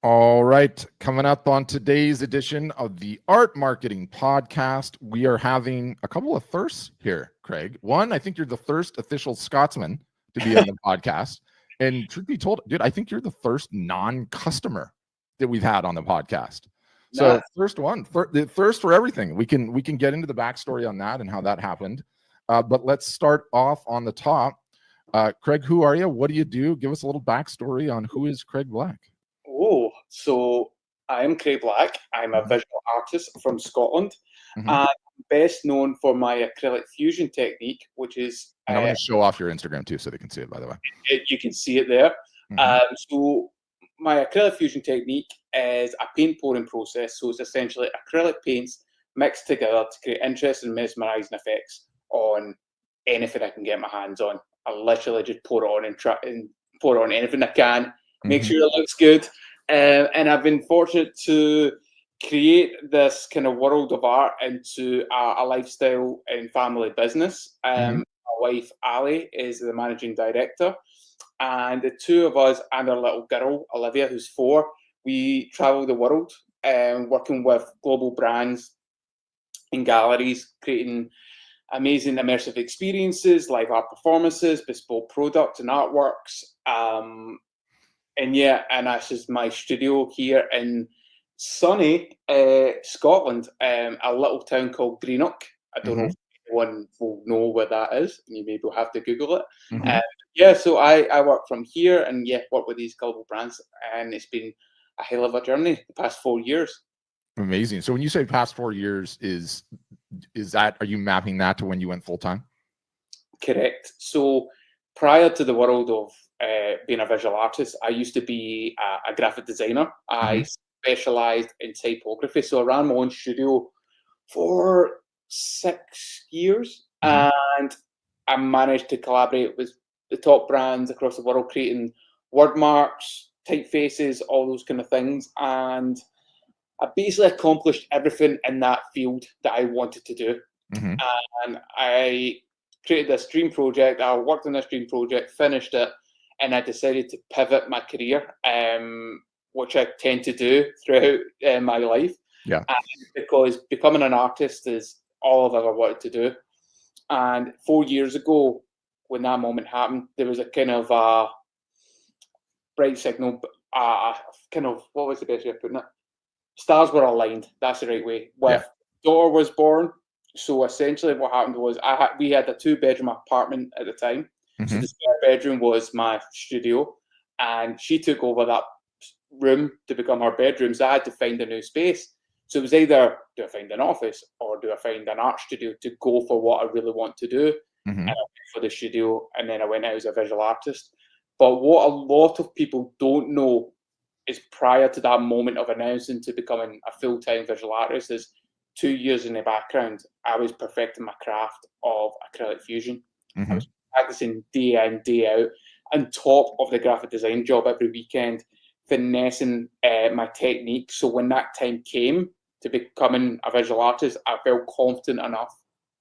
All right, coming up on today's edition of the Art Marketing Podcast, we are having a couple of firsts here, Craig. One, I think you're the first official Scotsman to be on the podcast. And truth be told, dude, I think you're the first non-customer that we've had on the podcast. So first one, the first for everything. We can get into the backstory on that and how that happened. But let's start off on the top. Craig, who are you? What do you do? Give us a little backstory on who is Craig Black. Oh, so I'm Craig Black. I'm a visual artist from Scotland. And best known for my acrylic fusion technique, which is... And I'm going to show off your Instagram too so they can see it, by the way. You can see it there. So my acrylic fusion technique is a paint pouring process. So it's essentially acrylic paints mixed together to create interesting, mesmerizing effects on anything I can get my hands on. I literally just pour it on and pour it on anything I can. Make sure it looks good. And I've been fortunate to create this kind of world of art into a lifestyle and family business. My wife, Ali, is the managing director. And the two of us and our little girl, Olivia, who's 4, we travel the world working with global brands and galleries, creating amazing immersive experiences, live art performances, bespoke products and artworks. And that's just my studio here in sunny Scotland, a little town called Greenock. I don't know if anyone will know where that is, and you maybe will have to Google it. So I work from here and work with these global brands, and it's been a hell of a journey the past 4 years. Amazing. So when you say past 4 years, is that, are you mapping that to when you went full time? Correct. So prior to the world of being a visual artist, I used to be a graphic designer. I specialized in typography. So I ran my own studio for 6 years, and I managed to collaborate with the top brands across the world, creating word marks, typefaces, all those kind of things. And I basically accomplished everything in that field that I wanted to do. And I created this dream project. I worked on this dream project, finished it, and I decided to pivot my career, which I tend to do throughout my life. Because becoming an artist is all I've ever wanted to do. And 4 years ago, when that moment happened, there was a kind of a bright signal, kind of, what was the best way of putting it? Stars were aligned. That's the right way. Daughter was born. So essentially what happened was we had a 2-bedroom apartment at the time. So the spare bedroom was my studio, and she took over that room to become her bedroom. So I had to find a new space. So it was either, do I find an office or do I find an art studio to go for what I really want to do? And I went for the studio, and then I went out as a visual artist. But what a lot of people don't know is prior to that moment of announcing to becoming a full-time visual artist is 2 years in the background, I was perfecting my craft of acrylic fusion. I was practicing day in, day out, on top of the graphic design job every weekend, finessing my technique. So when that time came to becoming a visual artist, I felt confident enough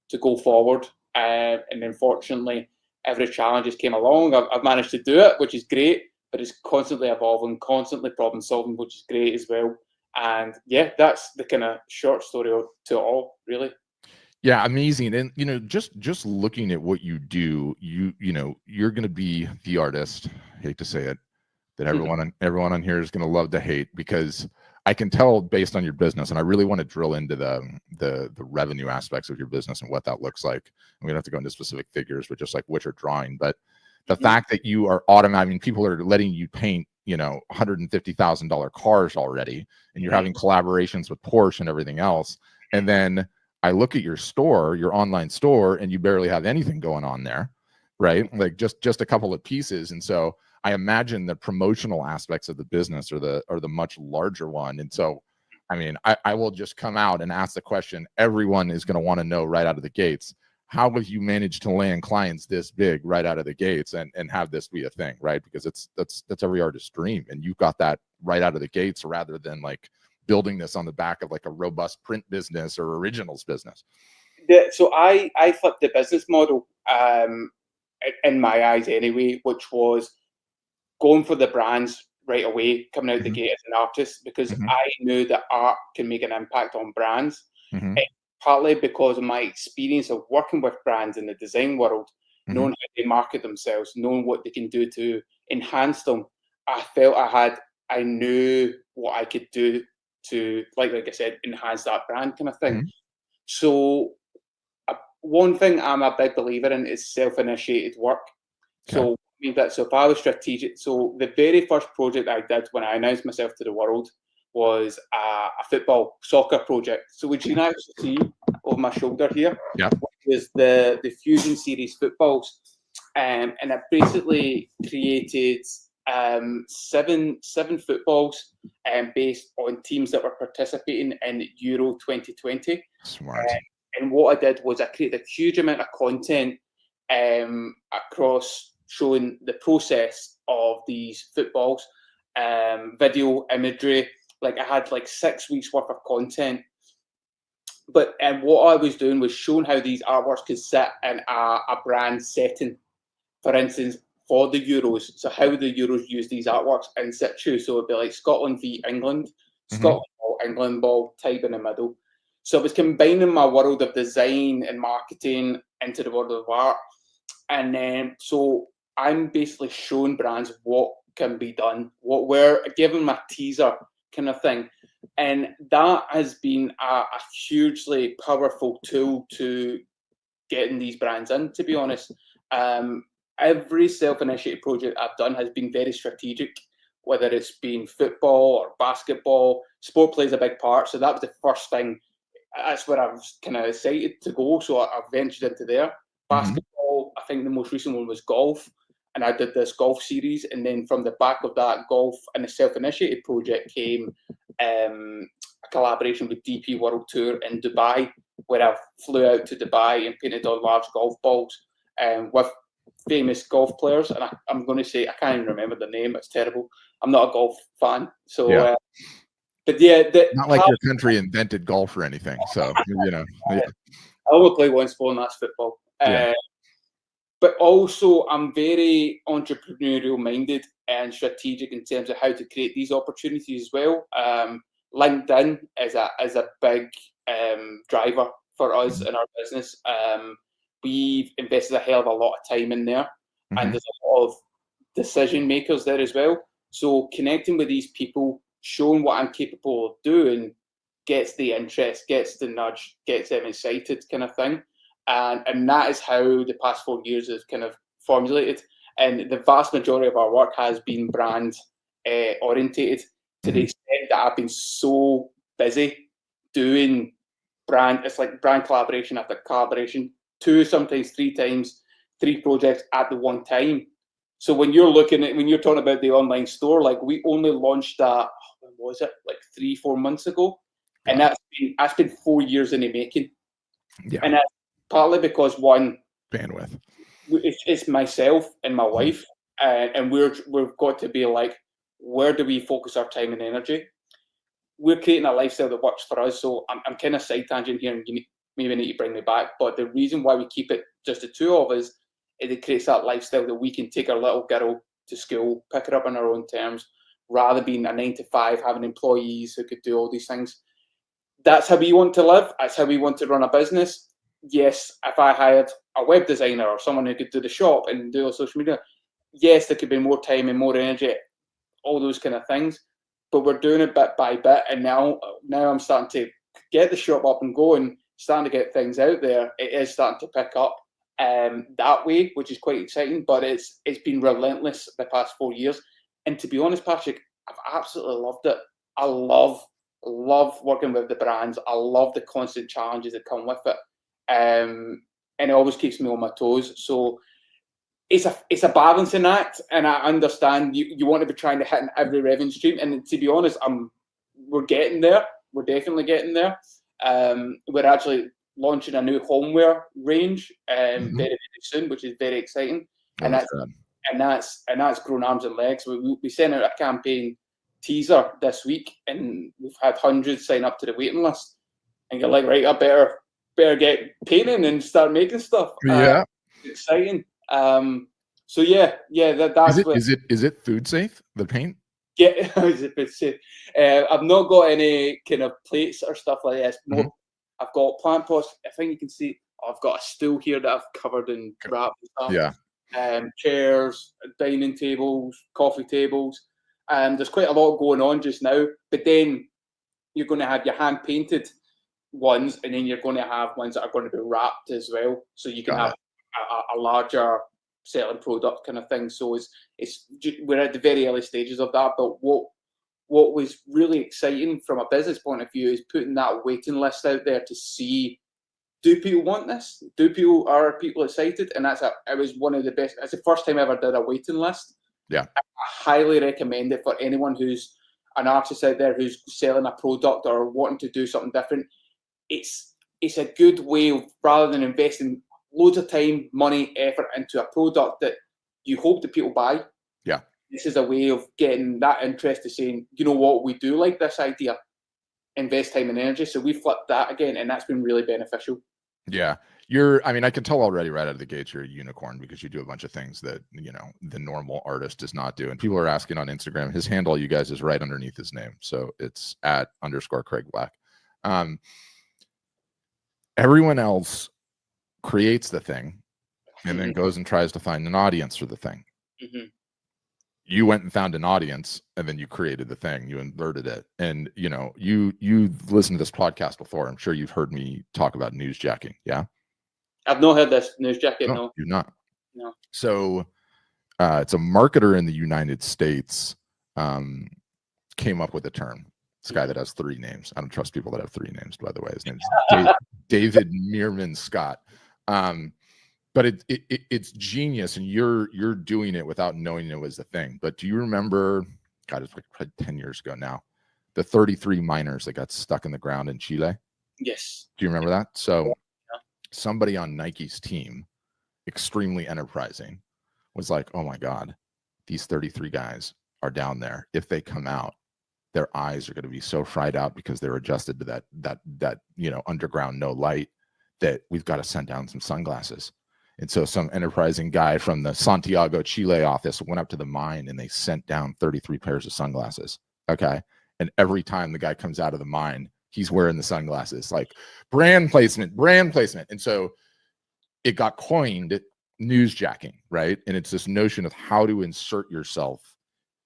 to go forward. And unfortunately, every challenge just came along. I've managed to do it, which is great, but it's constantly evolving, constantly problem solving, which is great as well. And that's the kind of short story to it all, really. Yeah, amazing. And just looking at what you do, you're going to be the artist. I hate to say it, that everyone on here is going to love to hate, because I can tell based on your business, and I really want to drill into the revenue aspects of your business and what that looks like. I'm gonna have to go into specific figures, but just like what you're drawing. But the fact that you are automating, people are letting you paint, $150,000 cars already, and you're having collaborations with Porsche and everything else. And then I look at your store, your online store, and you barely have anything going on there, right? Like just a couple of pieces. And so I imagine the promotional aspects of the business are the much larger one. And so, I mean, I will just come out and ask the question everyone is going to want to know right out of the gates. How have you managed to land clients this big right out of the gates and have this be a thing, right? Because that's every artist's dream, and you've got that right out of the gates, rather than like building this on the back of like a robust print business or originals business. So I flipped the business model in my eyes anyway, which was going for the brands right away coming out the gate as an artist, because I knew that art can make an impact on brands. Partly because of my experience of working with brands in the design world, knowing how they market themselves, knowing what they can do to enhance them. I felt I knew what I could do to, like I said, enhance that brand kind of thing. So one thing I'm a big believer in is self-initiated work. So I mean that. So if I was strategic, so the very first project I did when I announced myself to the world was a soccer project. So which you can actually see over my shoulder here, which is the Fusion Series footballs, and it basically created seven footballs based on teams that were participating in Euro 2020. Smart. And what I did was I created a huge amount of content across showing the process of these footballs, video, imagery. Like I had like 6 weeks worth of content. But what I was doing was showing how these artworks could sit in a brand setting. For instance, for the Euros. So how the Euros use these artworks in situ. So it'd be like Scotland v England, Scotland ball, England ball, type in the middle. So I was combining my world of design and marketing into the world of art. And then, so I'm basically showing brands what can be done, what we're giving my teaser kind of thing. And that has been a hugely powerful tool to getting these brands in, to be honest. Every self-initiated project I've done has been very strategic, whether it's been football or basketball. Sport plays a big part. So that was the first thing. That's where I was kind of excited to go. So I ventured into there. Basketball, I think the most recent one was golf. And I did this golf series. And then from the back of that golf and the self-initiated project came a collaboration with DP World Tour in Dubai, where I flew out to Dubai and painted on large golf balls with famous golf players. And I'm going to say, I can't even remember the name. It's terrible. I'm not a golf fan. So, but yeah. Not like your country invented golf or anything. So, you know. Yeah. I only play one sport, and that's football. But also, I'm very entrepreneurial minded and strategic in terms of how to create these opportunities as well. LinkedIn is a big driver for us in our business. We've invested a hell of a lot of time in there, and there's a lot of decision makers there as well. So connecting with these people, showing what I'm capable of doing, gets the interest, gets the nudge, gets them excited, kind of thing. And that is how the past 4 years have kind of formulated. And the vast majority of our work has been brand orientated, to the extent that I've been so busy doing it's like brand collaboration after collaboration, 2, sometimes 3 times, 3 projects at the one time. So when you're talking about the online store, like we only launched that, when was it? Like 3-4 months ago. And that's been 4 years in the making. Yeah. And that's partly because, one, bandwidth. It's myself and my wife, and we've got to be like, where do we focus our time and energy? We're creating a lifestyle that works for us. So I'm kind of side tangent here, and you maybe need to bring me back. But the reason why we keep it just the 2 of us is it creates that lifestyle that we can take our little girl to school, pick her up on our own terms, rather than being a 9-to-5, having employees who could do all these things. That's how we want to live. That's how we want to run a business. Yes, if I hired a web designer or someone who could do the shop and do all social media, yes, there could be more time and more energy, all those kind of things. But we're doing it bit by bit, and now I'm starting to get the shop up and going, starting to get things out there. It is starting to pick up that way, which is quite exciting. But it's been relentless the past 4 years. And to be honest, Patrick, I've absolutely loved it. I love working with the brands. I love the constant challenges that come with it. And it always keeps me on my toes. So it's a balancing act, and I understand you want to be trying to hit in every revenue stream. And to be honest, we're getting there. We're definitely getting there. We're actually launching a new homeware range very, very soon, which is very exciting. And that's grown arms and legs. We sent out a campaign teaser this week, and we've had hundreds sign up to the waiting list. And you're like, right, I better get painting and start making stuff. Yeah, exciting. So that's is it food safe, the paint? I've not got any kind of plates or stuff like this. More, I've got plant pots. I think you can see. I've got a stool here that I've covered in crap and stuff. Yeah. Chairs, dining tables, coffee tables. There's quite a lot going on just now. But then you're going to have your hand painted ones, and then you're going to have ones that are going to be wrapped as well. So you can have a larger selling product kind of thing. So we're at the very early stages of that. But what was really exciting from a business point of view is putting that waiting list out there to see, do people want this? Are people excited? And it was one of the best. It's the first time I ever did a waiting list. Yeah. I highly recommend it for anyone who's an artist out there who's selling a product or wanting to do something different. It's a good way of, rather than investing loads of time, money, effort into a product that you hope that people buy. Yeah. This is a way of getting that interest to saying, you know what, we do like this idea, invest time and energy. So we flipped that again, and that's been really beneficial. Yeah. I can tell already right out of the gates you're a unicorn because you do a bunch of things that, the normal artist does not do. And people are asking on Instagram, his handle, you guys, is right underneath his name. So it's @_Craig Black. Everyone else creates the thing and then goes and tries to find an audience for the thing. You went and found an audience, and then you created the thing, you inverted it. And you've listened to this podcast before. I'm sure you've heard me talk about newsjacking. Yeah, I've not heard this newsjacking. No, you've not. No. So it's a marketer in the United States came up with a term. This guy that has 3 names. I don't trust people that have 3 names, by the way. His name's David Meerman Scott. But it's genius, and you're doing it without knowing it was the thing. But do you remember? God, it's like 10 years ago now. The 33 miners that got stuck in the ground in Chile. Yes. Do you remember that? So somebody on Nike's team, extremely enterprising, was like, "Oh my God, these 33 guys are down there. If they come out, their eyes are going to be so fried out because they're adjusted to that underground no light that we've got to send down some sunglasses." And so some enterprising guy from the Santiago, Chile office went up to the mine, and they sent down 33 pairs of sunglasses. Okay. And every time the guy comes out of the mine, he's wearing the sunglasses, like brand placement. And so it got coined newsjacking, right? And it's this notion of how to insert yourself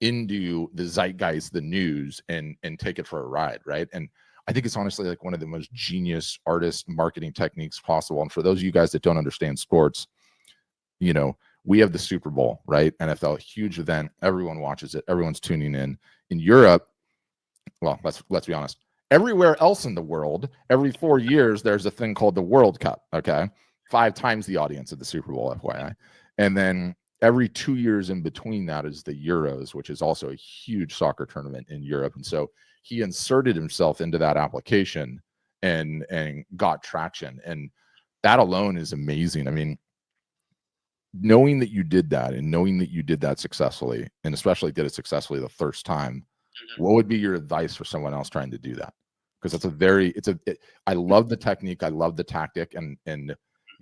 into the zeitgeist, the news, and take it for a ride, right? And I think it's honestly like one of the most genius artist marketing techniques possible. And for those of you guys that don't understand sports, we have the Super Bowl, right? NFL, huge event. Everyone watches it. Everyone's tuning in. In Europe, well, let's be honest. Everywhere else in the world, every 4 years, there's a thing called the World Cup. Okay, 5 times the audience of the Super Bowl, FYI. And then every 2 years in between that is the Euros, which is also a huge soccer tournament in Europe. And so he inserted himself into that application and got traction. And that alone is amazing. I mean, knowing that you did that and knowing that you did that successfully, and especially did it successfully the first time, what would be your advice for someone else trying to do that? Because I love the technique. I love the tactic. And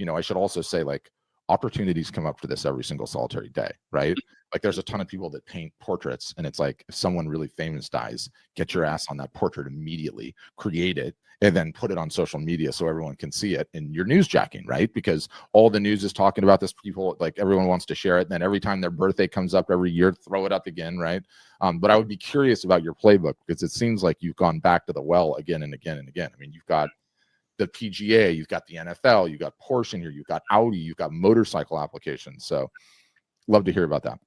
I should also say, like, opportunities come up for this every single solitary day, right? Like, there's a ton of people that paint portraits, and it's like, if someone really famous dies, get your ass on that portrait immediately, create it, and then put it on social media so everyone can see it. And you're newsjacking, right? Because all the news is talking about this. People, like, everyone wants to share it. And then every time their birthday comes up every year, throw it up again, right? But I would be curious about your playbook, because it seems like you've gone back to the well again and again and again. I mean, you've got the PGA, you've got the NFL, you've got Porsche in here, you've got Audi, you've got motorcycle applications. So love to hear about that.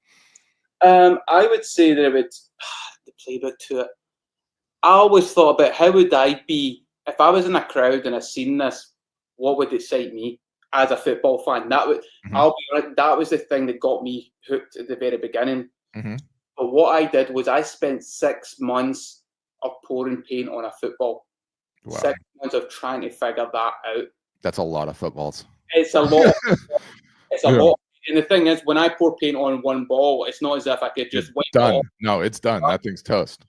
I would say that the playbook to it. I always thought about how would I be if I was in a crowd and I seen this. What would excite me as a football fan? That would I'll be honest, that was the thing that got me hooked at the very beginning. But what I did was I spent 6 months of pouring paint on a football. Wow. 6 months of trying to figure that out. That's a lot of footballs. It's a lot. It's a lot. And the thing is, when I pour paint on one ball, it's not as if I could just wipe done. it off. No, it's done. That thing's toast.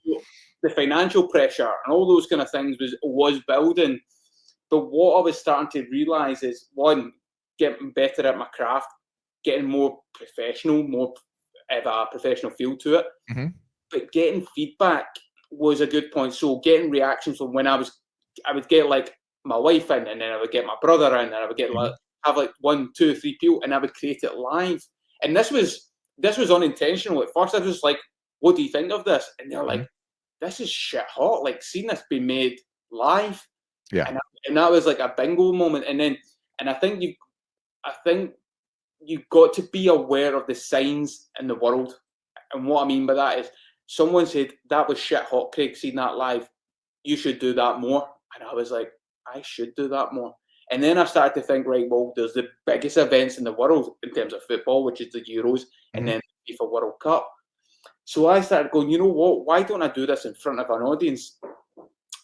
The financial pressure and all those kind of things was building. But what I was starting to realize is, one, getting better at my craft, getting more professional, more of a professional feel to it. but getting feedback was a good point. So getting reactions from when I would get like my wife in, and then I would get my brother in, and I would get like have like 1, 2, 3 people, and I would create it live. And this was unintentional. At first, I was just like, "What do you think of this?" And they're like, "This is shit hot. Like, seeing this be made live." Yeah. And that was like a bingo moment. And I think you've got to be aware of the signs in the world. And what I mean by that is, someone said, "That was shit hot, Craig, seeing that live. You should do that more." And I was like, I should do that more. And then I started to think, right, well, there's the biggest events in the world in terms of football, which is the Euros, and then the FIFA World Cup. So I started going, you know what, why don't I do this in front of an audience?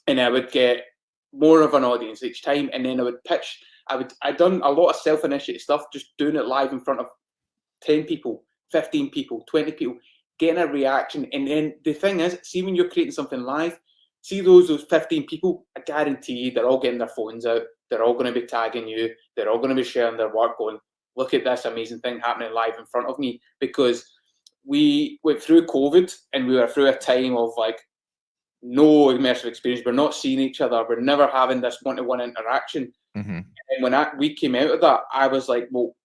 And I would get more of an audience each time, and then I would pitch. I'd done a lot of self-initiated stuff, just doing it live in front of 10 people, 15 people, 20 people, getting a reaction. And then the thing is, see, when you're creating something live, see those 15 people, I guarantee they're all getting their phones out. They're all going to be tagging you. They're all going to be sharing their work, going, look at this amazing thing happening live in front of me. Because we went through COVID, and we were through a time of like no immersive experience. We're not seeing each other. We're never having this one-to-one interaction. And when we came out of that, I was like, well,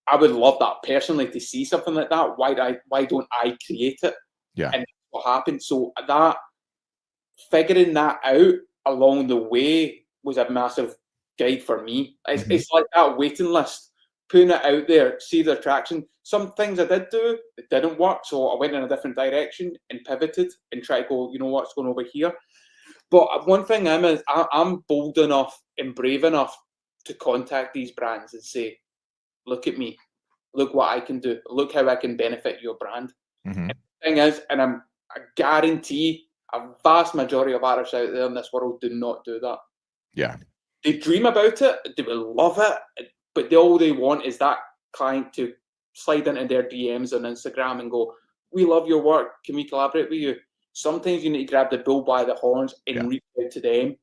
I would love that personally, to see something like that. Why don't I create it? Yeah. And that's what happened. So that, figuring that out along the way, was a massive guide for me. It's like that waiting list, putting it out there, see the attraction. Some things I did do, it didn't work, so I went in a different direction and pivoted and tried to go, you know what's going over here. But one thing I'm bold enough and brave enough to contact these brands and say, look at me, look what I can do, look how I can benefit your brand. And the thing is, and I guarantee a vast majority of artists out there in this world do not do that. Yeah. They dream about it, they will love it, but all they want is that client to slide into their DMs on Instagram and go, we love your work, can we collaborate with you? Sometimes you need to grab the bull by the horns and reach out to them.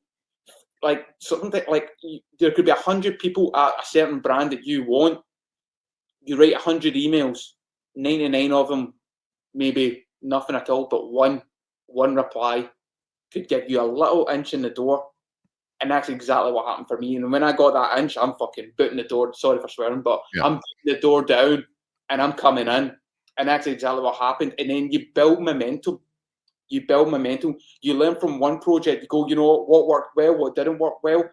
Like something like there could be 100 people at a certain brand that you want. You write 100 emails, 99 of them maybe nothing at all, but one reply could give you a little inch in the door. And that's exactly what happened for me. And when I got that inch, I'm fucking booting the door. Sorry for swearing, but I'm booting the door down and I'm coming in. And that's exactly what happened. And then you build momentum. You learn from one project. You go, you know what worked well, what didn't work well.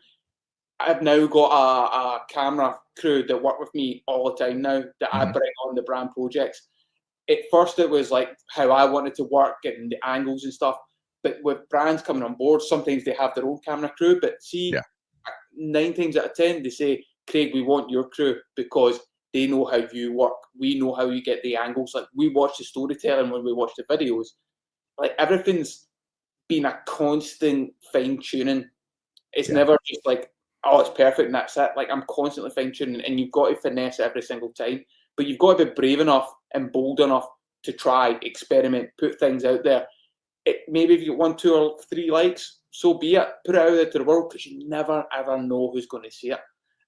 I've now got a camera crew that work with me all the time now that I bring on the brand projects. At first, it was like how I wanted to work, getting the angles and stuff. But with brands coming on board, sometimes they have their own camera crew. But see, 9 times out of 10, they say, Craig, we want your crew because they know how you work. We know how you get the angles. Like, we watch the storytelling when we watch the videos. Like, everything's been a constant fine-tuning. It's never just like, oh, it's perfect and that's it. Like, I'm constantly fine-tuning, and you've got to finesse it every single time. But you've got to be brave enough and bold enough to try, experiment, put things out there. Maybe if you want 2 or 3 likes, so be it. Put it out there to the world, because you never, ever know who's going to see it.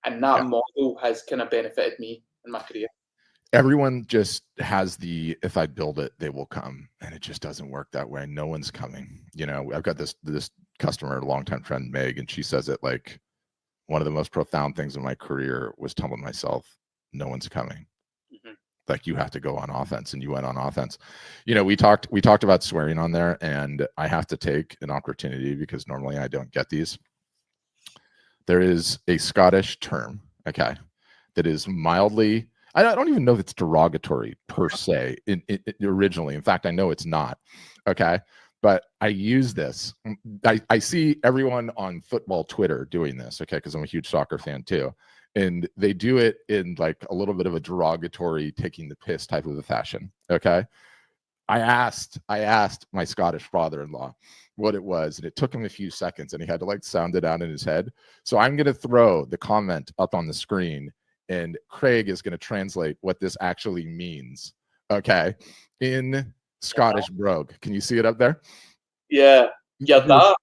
And that model has kind of benefited me in my career. Everyone just has the, if I build it, they will come. And it just doesn't work that way. No one's coming. You know, I've got this customer, a longtime friend, Meg, and she says it like, one of the most profound things in my career was telling myself, no one's coming. Like, you have to go on offense, and you went on offense. You know, we talked about swearing on there, and I have to take an opportunity because normally I don't get these. There is a Scottish term, okay, that is mildly, I don't even know if it's derogatory per se originally. In fact, I know it's not, okay? But I use this. I see everyone on football Twitter doing this, okay, because I'm a huge soccer fan too. And they do it in like a little bit of a derogatory, taking the piss type of a fashion, okay? I asked my Scottish father-in-law what it was, and it took him a few seconds, and he had to like sound it out in his head. So I'm going to throw the comment up on the screen, and Craig is going to translate what this actually means, okay, in Scottish brogue. Can you see it up there? Yeah. Yarda.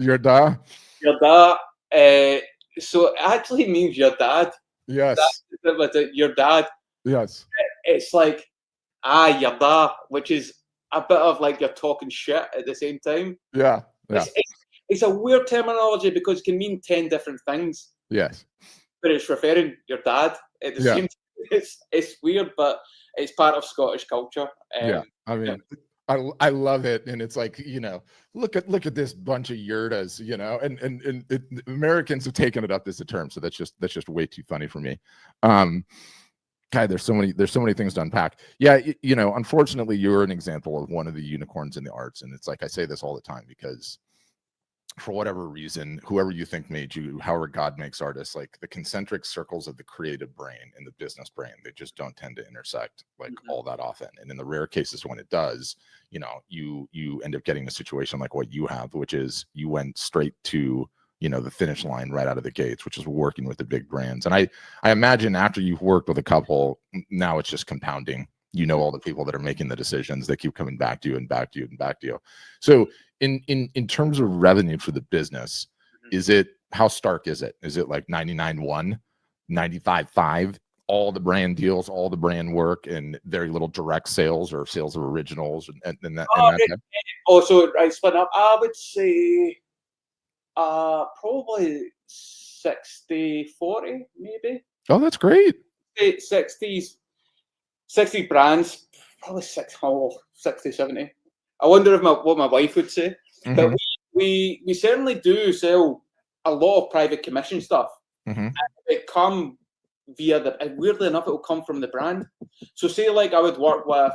Yarda. Yarda. So it actually means your dad. Yes. Your dad. Yes. It's like, Yarda, which is a bit of like you're talking shit at the same time. Yeah. Yeah. It's a weird terminology because it can mean 10 different things, Yes. but it's referring your dad at the Yeah. same time. It's weird, but it's part of Scottish culture. Yeah. I mean, I love it. And it's like, look at this bunch of yurtas, and Americans have taken it up as a term. So that's just way too funny for me. God, there's so many things to unpack. Yeah. Unfortunately, you're an example of one of the unicorns in the arts. And it's like, I say this all the time because for whatever reason, whoever you think made you, however God makes artists, like the concentric circles of the creative brain and the business brain, they just don't tend to intersect like all that often. And in the rare cases when it does, you end up getting a situation like what you have, which is you went straight to, the finish line right out of the gates, which is working with the big brands. And I imagine after you've worked with a couple, now it's just compounding. All the people that are making the decisions, they keep coming back to you and back to you and back to you. So in terms of revenue for the business, how stark is it? Is it like 99.1, 95.5, all the brand deals, all the brand work, and very little direct sales or sales of originals and that? Also, I split up. I would say probably 60-40, maybe. Oh, that's great. 60 brands, probably 60-70. I wonder what my wife would say. But we certainly do sell a lot of private commission stuff. And it come via weirdly enough, it will come from the brand. So say like I would work with,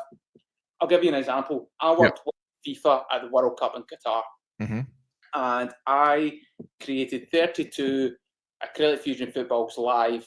I'll give you an example. I worked with FIFA at the World Cup in Qatar. And I created 32 Acrylic Fusion footballs live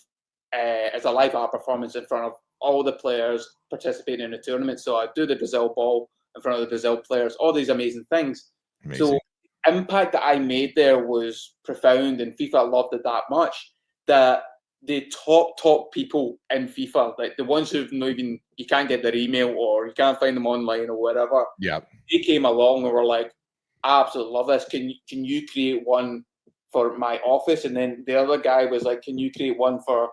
as a live art performance in front of all the players participating in the tournament. So I do the Brazil ball in front of the Brazil players, all these amazing things. So the impact that I made there was profound, and FIFA loved it that much that the top people in FIFA, like the ones who've not even, you can't get their email or you can't find them online or whatever, they came along and were like, I absolutely love this. Can you create one for my office? And then the other guy was like, can you create one for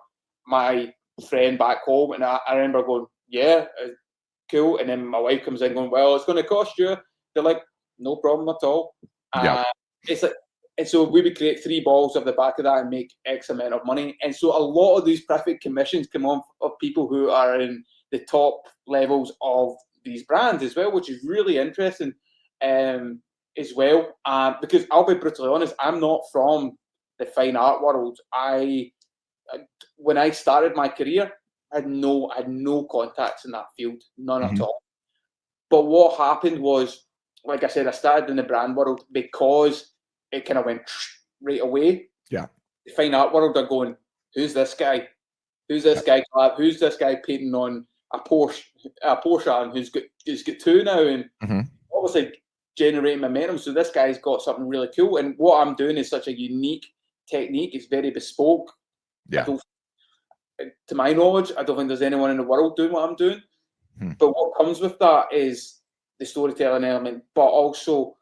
my friend back home? And I remember going, yeah, cool. And then my wife comes in going, well, it's going to cost you. They're like, no problem at all. It's like, and so we would create 3 balls off the back of that and make X amount of money. And so a lot of these private commissions come on of people who are in the top levels of these brands as well, which is really interesting as well. Because I'll be brutally honest, I'm not from the fine art world. When I started my career, I had no contacts in that field, none at all. But what happened was, like I said, I started in the brand world because it kind of went right away. The fine art world are going, who's this guy? Who's this guy? Who's this guy painting on a Porsche and who's got 2 now? And obviously generating momentum. So this guy's got something really cool. And what I'm doing is such a unique technique. It's very bespoke. To my knowledge, I don't think there's anyone in the world doing what I'm doing. But what comes with that is the storytelling element, but also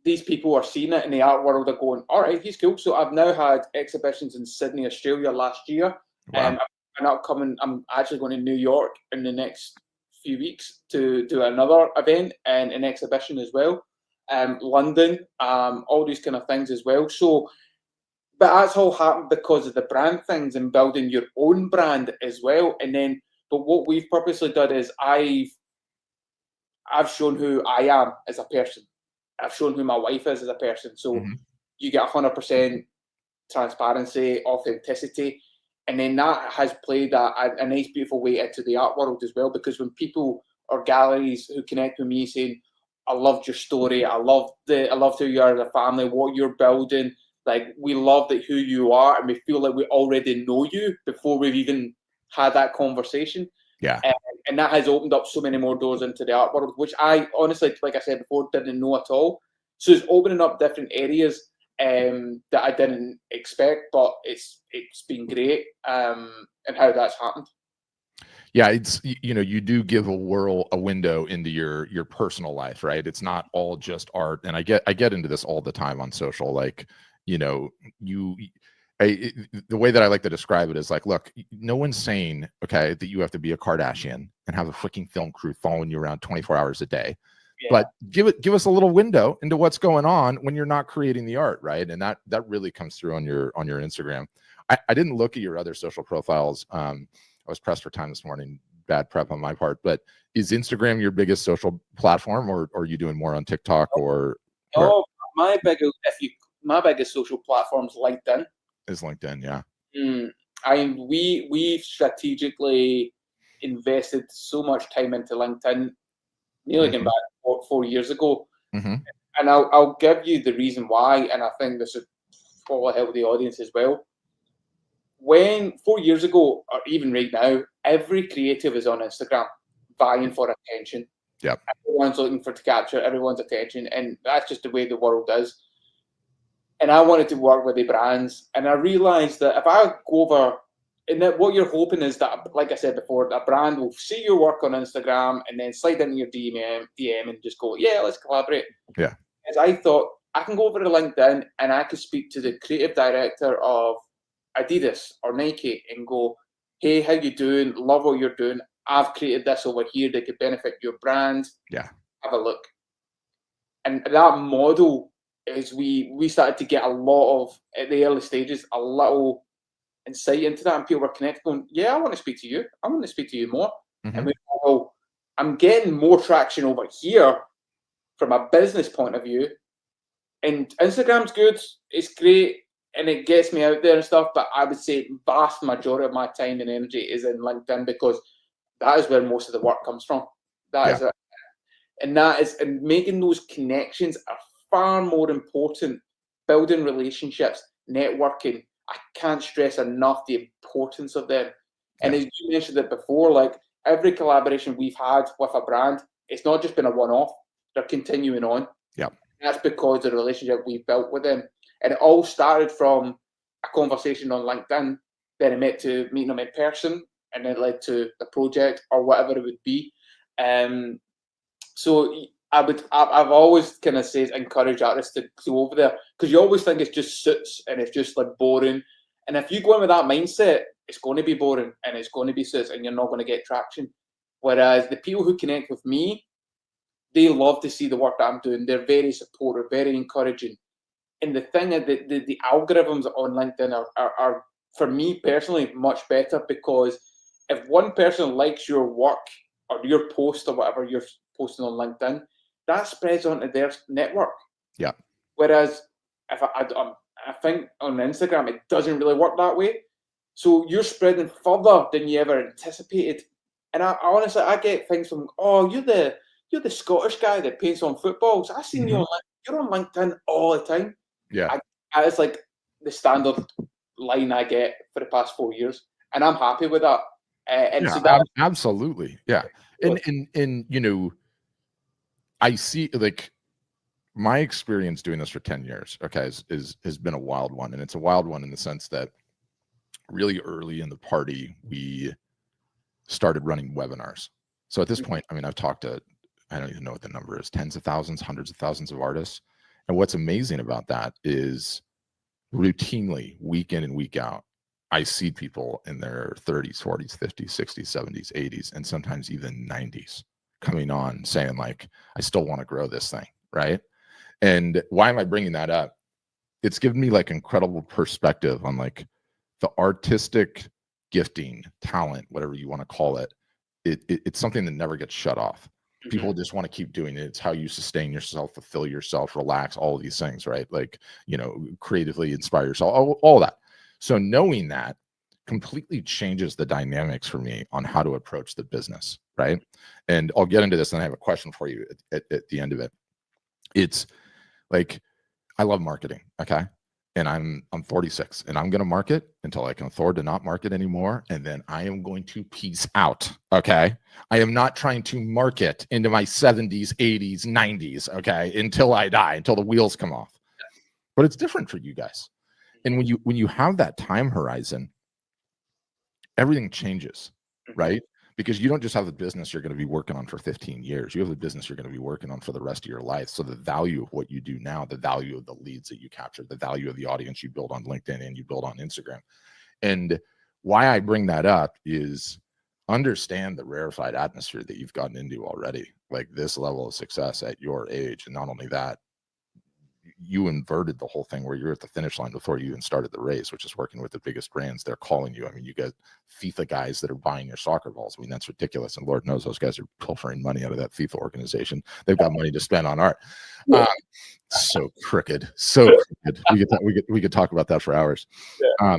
these people are seeing it in the art world are going, all right, he's cool. So I've now had exhibitions in Sydney, Australia last year. I'm actually going to New York in the next few weeks to do another event and an exhibition as well. London, all these kind of things as well. So, but that's all happened because of the brand things and building your own brand as well. And then, but what we've purposely done is I've shown who I am as a person. I've shown who my wife is as a person. So you get 100% transparency, authenticity. And then that has played a nice, beautiful way into the art world as well. Because when people or galleries who connect with me saying, I loved your story, I loved who you are as a family, what you're building, like we love that who you are, and we feel like we already know you before we've even had that conversation. And that has opened up so many more doors into the art world, which I honestly, like I said before, didn't know at all. So it's opening up different areas that I didn't expect, but it's been great and how that's happened. Yeah, it's, you do give a window into your personal life, right? It's not all just art. And I get into this all the time on social, like, The way that I like to describe it is like, look, no one's saying, okay, that you have to be a Kardashian and have a freaking film crew following you around 24 hours a day. Yeah. But give us a little window into what's going on when you're not creating the art, right? And that really comes through on your Instagram. I didn't look at your other social profiles. I was pressed for time this morning, bad prep on my part. But is Instagram your biggest social platform, or are you doing more on TikTok or? Oh, my biggest social platform is LinkedIn. Is LinkedIn, yeah. We've strategically invested so much time into LinkedIn, nearly going back 4 years ago. And I'll give you the reason why, and I think this would probably help the audience as well. When 4 years ago, or even right now, every creative is on Instagram vying for attention. Yep. Everyone's looking to capture everyone's attention, and that's just the way the world is. And I wanted to work with the brands, and I realized that if I go over, and that what you're hoping is that, like I said before, that a brand will see your work on Instagram and then slide into your DM and just go, yeah, let's collaborate. Yeah. As I thought, I can go over to LinkedIn and I could speak to the creative director of Adidas or Nike and go, hey, how you doing? Love what you're doing. I've created this over here that could benefit your brand. Yeah. Have a look. And that model is we started to get a lot of, at the early stages, a little insight into that, and people were connected going, yeah, I want to speak to you. I want to speak to you more. And we go, well, I'm getting more traction over here from a business point of view. And Instagram's good. It's great. And it gets me out there and stuff. But I would say vast majority of my time and energy is in LinkedIn, because that is where most of the work comes from. That is it. And making those connections are far more important. Building relationships, networking. I can't stress enough the importance of them. And as you mentioned it before, like every collaboration we've had with a brand, it's not just been a one-off. They're continuing on. Yeah. That's because of the relationship we've built with them. And it all started from a conversation on LinkedIn, then it led to meeting them in person, and then it led to the project or whatever it would be. So I've always kind of said encourage artists to go over there, because you always think it's just suits and it's just like boring. And if you go in with that mindset, it's going to be boring and it's going to be suits and you're not going to get traction. Whereas the people who connect with me, they love to see the work that I'm doing. They're very supportive, very encouraging. And the thing is that the algorithms on LinkedIn are, for me personally, much better, because if one person likes your work or your post or whatever you're posting on LinkedIn, that spreads onto their network. Yeah. Whereas if I think on Instagram, it doesn't really work that way. So you're spreading further than you ever anticipated. And I honestly, I get things from, oh, you're the Scottish guy that paints on footballs. I've seen you you're on LinkedIn all the time. Yeah. It's like the standard line I get for the past 4 years. And I'm happy with that. Absolutely. Yeah. And you know, I see, like, my experience doing this for 10 years, okay, has been a wild one. And it's a wild one in the sense that really early in the party, we started running webinars. So at this point, I mean, I've talked to, I don't even know what the number is, tens of thousands, hundreds of thousands of artists. And what's amazing about that is routinely, week in and week out, I see people in their 30s, 40s, 50s, 60s, 70s, 80s, and sometimes even 90s coming on saying, like, I still want to grow this thing, right? And why am I bringing that up? It's given me like incredible perspective on like the artistic gifting, talent, whatever you want to call it. It's something that never gets shut off. People just want to keep doing it. It's how you sustain yourself, fulfill yourself, relax, all of these things, right? Like, you know, creatively inspire yourself, all that. So knowing that completely changes the dynamics for me on how to approach the business, right? And I'll get into this, and I have a question for you at the end of it. It's like, I love marketing, okay? And I'm 46, and I'm going to market until I can afford to not market anymore, and then I am going to peace out, okay? I am not trying to market into my 70s, 80s, 90s, okay, until I die, until the wheels come off. But it's different for you guys. And when you have that time horizon, everything changes, right? because you don't just have the business you're going to be working on for 15 years. You have the business you're going to be working on for the rest of your life. So the value of what you do now, the value of the leads that you capture, the value of the audience you build on LinkedIn and you build on Instagram. And why I bring that up is understand the rarefied atmosphere that you've gotten into already, like this level of success at your age. And not only that, you inverted the whole thing where you're at the finish line before you even started the race, which is working with the biggest brands. They're calling you. I mean, you got FIFA guys that are buying your soccer balls. I mean, that's ridiculous. And Lord knows those guys are pilfering money out of that FIFA organization. They've got money to spend on art. So crooked, so crooked. We could talk about that for hours. Yeah.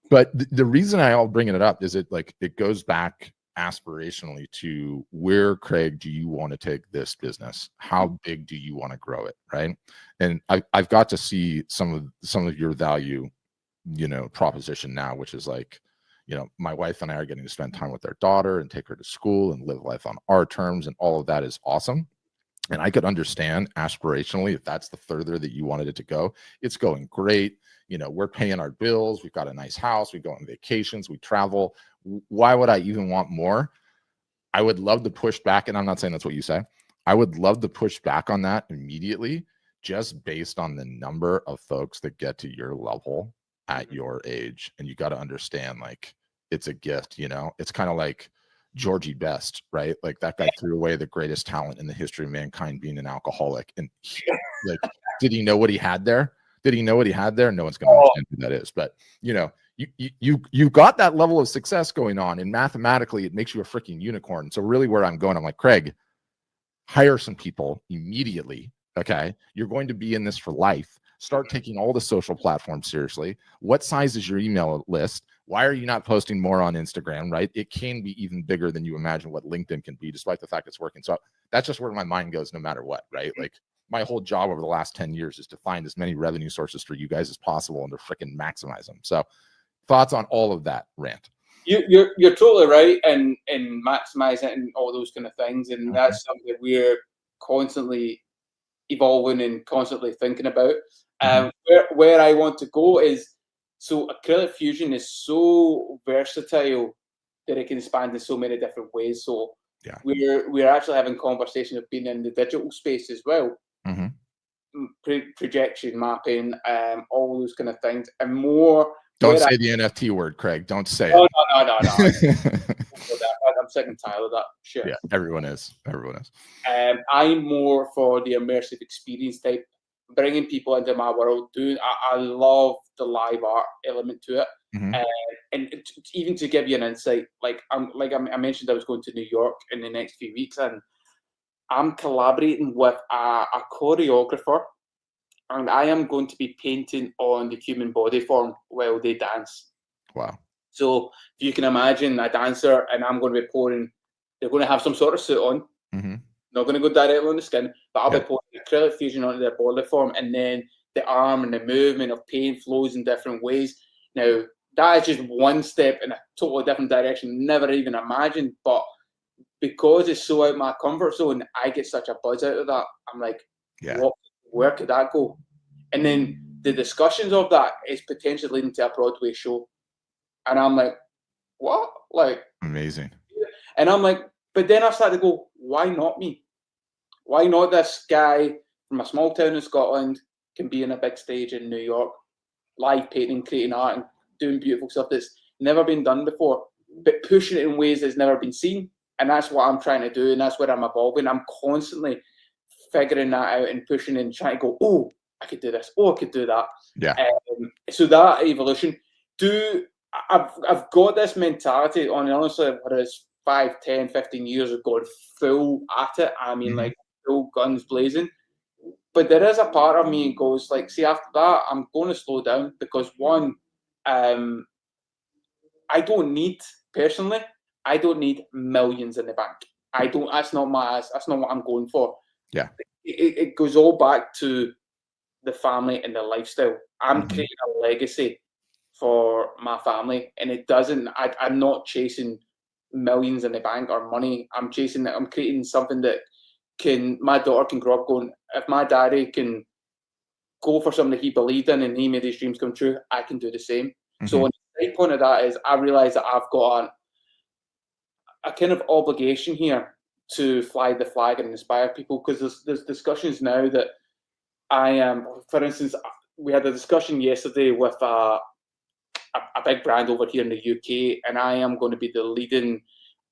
But the reason I'll bringing it up is it goes back aspirationally to where, Craig, do you want to take this business? How big do you want to grow it? Right. And I've got to see some of your value, proposition now, which is like, my wife and I are getting to spend time with their daughter and take her to school and live life on our terms. And all of that is awesome. And I could understand aspirationally if that's the further that you wanted it to go. It's going great. We're paying our bills. We've got a nice house. We go on vacations. We travel. Why would I even want more? I would love to push back. And I'm not saying that's what you say. I would love to push back on that immediately, just based on the number of folks that get to your level at your age. And you got to understand, like, it's a gift, it's kind of like Georgie Best, right? Like that guy threw away the greatest talent in the history of mankind, being an alcoholic. And did he know what he had there? Did he know what he had there? No one's going to understand who that is. But you got that level of success going on, and mathematically it makes you a freaking unicorn. So really where I'm going, I'm like, Craig, hire some people immediately. Okay. You're going to be in this for life. Start taking all the social platforms seriously. What size is your email list? Why are you not posting more on Instagram, right? It can be even bigger than you imagine what LinkedIn can be, despite the fact it's working. So that's just where my mind goes no matter what, right? Like, my whole job over the last 10 years is to find as many revenue sources for you guys as possible and to freaking maximize them. So thoughts on all of that, Rant? You're totally right in maximizing and all those kind of things. And that's something that we're constantly evolving and constantly thinking about. Where I want to go is, so Acrylic Fusion is so versatile that it can span in so many different ways. So yeah, we're actually having conversations of being in the digital space as well. Projection mapping, all those kind of things, and more. Don't say the NFT word, Craig. Don't say it. No. I'm sick and tired of that shit. Yeah, everyone is. I'm more for the immersive experience type, bringing people into my world. I love the live art element to it. And even to give you an insight, I mentioned, I was going to New York in the next few weeks, and I'm collaborating with a choreographer, and I am going to be painting on the human body form while they dance. Wow. So if you can imagine a dancer, and I'm going to be pouring, they're going to have some sort of suit on. Not going to go directly on the skin, but I'll be pouring Acrylic Fusion onto their body form, and then the arm and the movement of paint flows in different ways. Now, that is just one step in a totally different direction, never even imagined. But because it's so out of my comfort zone, I get such a buzz out of that. I'm like, where could that go? And then the discussions of that is potentially leading to a Broadway show. And I'm like, what? Like, amazing. And I'm like, but then I started to go, why not me? Why not this guy from a small town in Scotland can be in a big stage in New York, live painting, creating art, and doing beautiful stuff that's never been done before, but pushing it in ways that's never been seen. And that's what I'm trying to do, and that's where I'm evolving. I'm constantly figuring that out and pushing and trying to go, oh, I could do this. Oh, I could do that. Yeah. So that evolution, I've got this mentality on, honestly, whether it's 5, 10, 15 years of going full at it. I mean, like full guns blazing. But there is a part of me that goes like, see, after that, I'm going to slow down because one, I don't need millions in the bank. That's not what I'm going for. Yeah. It goes all back to the family and the lifestyle. I'm creating a legacy for my family, and I'm not chasing millions in the bank or money. I'm creating something that my daughter can grow up going, if my daddy can go for something that he believed in and he made his dreams come true, I can do the same. So on the side point of that is I realize that I've got a kind of obligation here to fly the flag and inspire people, because there's discussions now that I am, for instance, we had a discussion yesterday with a big brand over here in the UK, and I am going to be the leading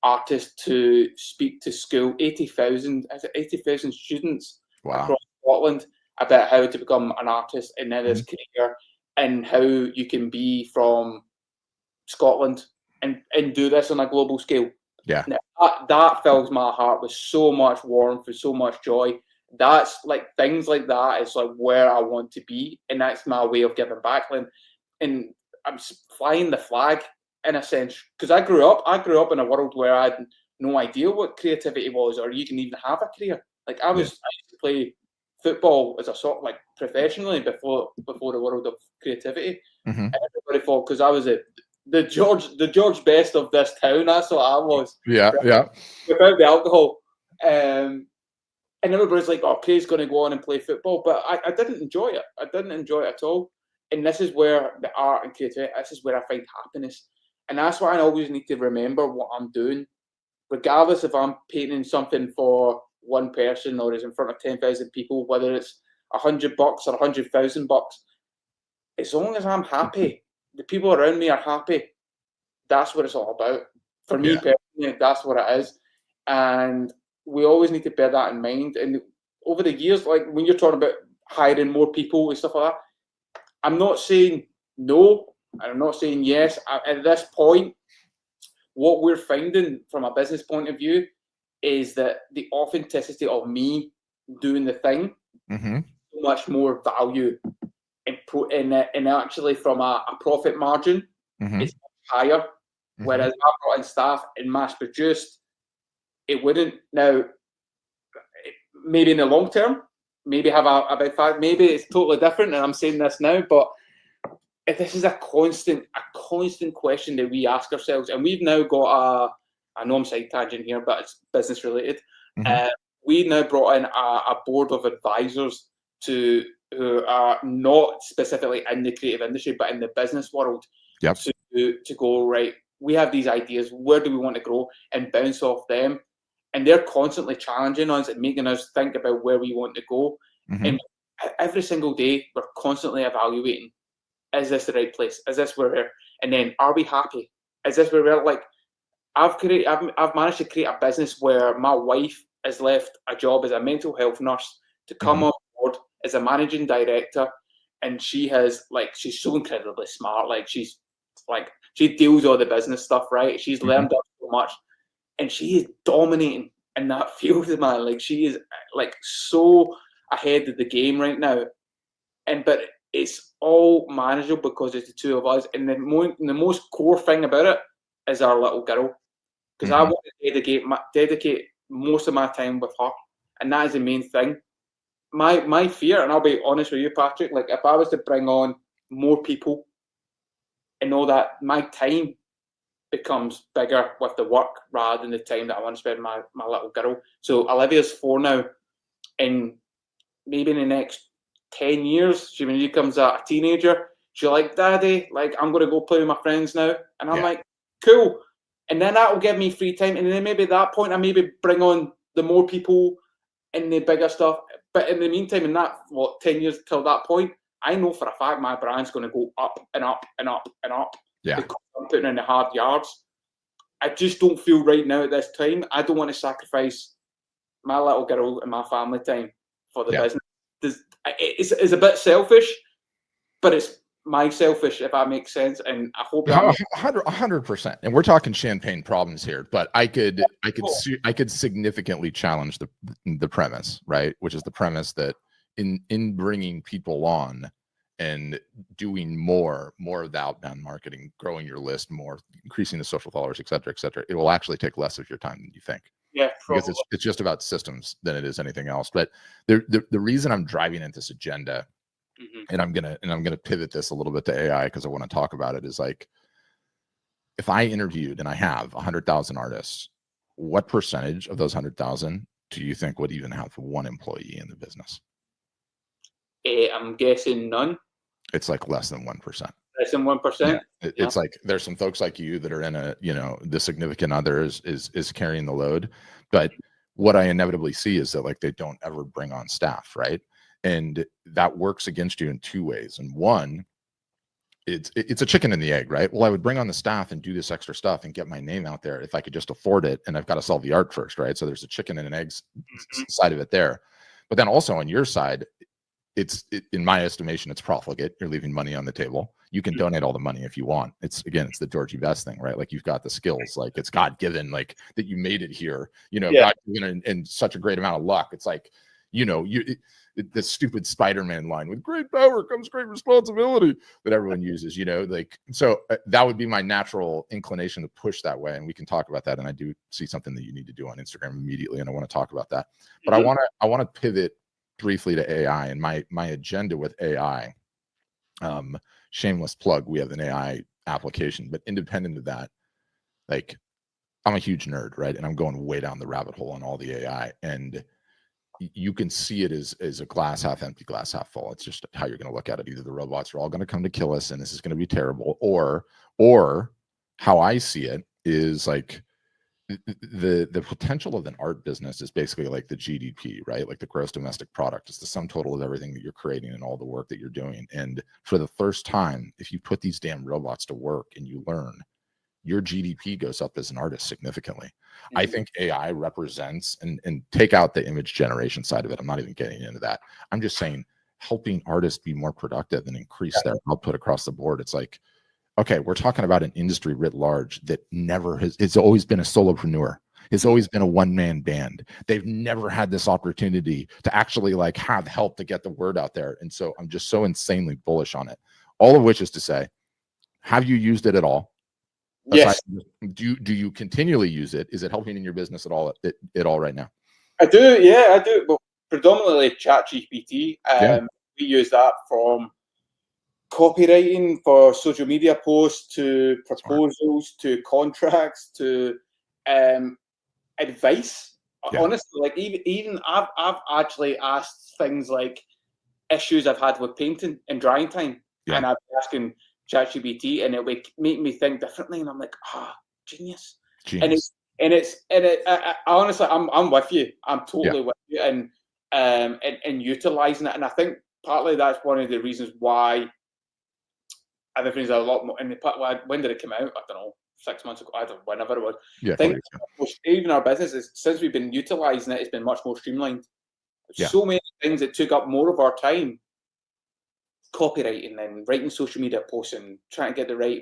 artist to speak to school 80,000 students across Scotland about how to become an artist in this career, and how you can be from Scotland and do this on a global scale. Yeah. Now, that fills my heart with so much warmth and so much joy. That's like things like that is like where I want to be, and that's my way of giving back. And I'm flying the flag in a sense, because I grew up in a world where I had no idea what creativity was, or you can even have a career. Like I used to play football as a sort of like professionally before the world of creativity. And everybody thought, because I was the George Best of this town, that's what I was. Yeah, right? yeah. Without the alcohol. And everybody's like, oh, Craig's going to go on and play football. But I didn't enjoy it. I didn't enjoy it at all. And this is where the art and creativity, this is where I find happiness. And that's why I always need to remember what I'm doing. Regardless if I'm painting something for one person or is in front of 10,000 people, whether it's $100 or $100,000, as long as I'm happy, the people around me are happy, that's what it's all about. For me personally, that's what it is. And we always need to bear that in mind. And over the years, like when you're talking about hiring more people and stuff like that, I'm not saying no, and I'm not saying yes. At this point, what we're finding from a business point of view is that the authenticity of me doing the thing much more value, and actually from a profit margin, it's higher. Whereas I brought in staff and mass produced, it wouldn't. Now, maybe in the long term, maybe have about five. Maybe it's totally different, and I'm saying this now, but this is a constant question that we ask ourselves, and we've now got I know I'm side tangent here, but it's business related. We now brought in a board of advisors who are not specifically in the creative industry, but in the business world. To go, right, we have these ideas, where do we want to grow, and bounce off them. And they're constantly challenging us and making us think about where we want to go. And every single day, we're constantly evaluating, is this the right place? Is this where we're, and then are we happy? Is this where we're like, I've managed to create a business where my wife has left a job as a mental health nurse to come on board as a managing director. And she has, like, she's so incredibly smart. Like, she deals all the business stuff, right? She's learned up so much, and she is dominating in that field, man. Like, she is like so ahead of the game right now. But it's all manageable because it's the two of us. And the most core thing about it is our little girl, because I want to dedicate most of my time with her, and that is the main thing. My fear, and I'll be honest with you, Patrick, like if I was to bring on more people and all that, my time becomes bigger with the work rather than the time that I want to spend with my little girl. So Olivia's 4 now, and maybe in the next 10 years, when she becomes a teenager, she's like, Daddy, like, I'm going to go play with my friends now. And I'm like, cool. And then that will give me free time. And then maybe at that point, I maybe bring on the more people and the bigger stuff. But in the meantime, in that, 10 years till that point, I know for a fact my brand's going to go up and up and up and up. Because I'm putting in the hard yards. I just don't feel right now at this time. I don't want to sacrifice my little girl and my family time for the business. It's a bit selfish, but it's my selfish, if that makes sense. And I hope 100%. And we're talking champagne problems here, but I could significantly challenge the premise, right? Which is the premise that in bringing people on and doing more of the outbound marketing, growing your list more, increasing the social followers, et cetera, it will actually take less of your time than you think. Yeah, because it's just about systems than it is anything else. But the reason I'm driving into this agenda, and I'm gonna pivot this a little bit to AI because I want to talk about it, is like, if I interviewed, and I have 100,000 artists, what percentage of those 100,000 do you think would even have one employee in the business? I'm guessing none. It's like less than 1%. less than 1%. It's like there's some folks like you that are in a, the significant other is carrying the load. But what I inevitably see is that like they don't ever bring on staff, right? And that works against you in two ways. And one, it's a chicken and the egg, right? Well, I would bring on the staff and do this extra stuff and get my name out there if I could just afford it, and I've got to sell the art first, right? So there's a chicken and an egg side of it there. But then also on your side, in my estimation, it's profligate. You're leaving money on the table. You can donate all the money if you want. It's the Georgie Best thing, right? Like you've got the skills, like it's God given, like that you made it here, God given and such a great amount of luck. It's like, the stupid Spider-Man line, with great power comes great responsibility, that everyone uses, so that would be my natural inclination to push that way. And we can talk about that. And I do see something that you need to do on Instagram immediately. And I want to talk about that, but I want to pivot briefly to AI and my agenda with AI. Shameless plug, we have an AI application, but independent of that, like I'm a huge nerd, right? And I'm going way down the rabbit hole on all the AI, and you can see it as a glass half empty, glass half full. It's just how you're going to look at it. Either the robots are all going to come to kill us and this is going to be terrible, or how I see it is like the potential of an art business is basically like the GDP, right? Like the gross domestic product is the sum total of everything that you're creating and all the work that you're doing. And for the first time, if you put these damn robots to work and you learn, your GDP goes up as an artist significantly. I think AI represents, and take out the image generation side of it. I'm not even getting into that. I'm just saying helping artists be more productive and increase their output across the board. It's like, okay, we're talking about an industry writ large that it's always been a solopreneur. It's always been a one-man band. They've never had this opportunity to actually like have help to get the word out there. And so I'm just so insanely bullish on it. All of which is to say, have you used it at all? Yes. Do you continually use it? Is it helping in your business at all right now? I do. Yeah, I do. But predominantly ChatGPT. We use that from copywriting for social media posts to proposals to contracts to advice. Honestly, like even I've actually asked things like issues I've had with painting and drying time, and I've been asking ChatGPT, and it would make me think differently, and I'm like, genius. And I honestly, I'm with you. I'm totally with you, and utilizing it. And I think partly that's one of the reasons why everything's a lot more. And when did it come out? I don't know, 6 months ago. I don't know, whenever it was. Yeah, I think even our businesses, since we've been utilizing it, it's been much more streamlined. So many things that took up more of our time. Copywriting and writing social media posts and trying to get the right,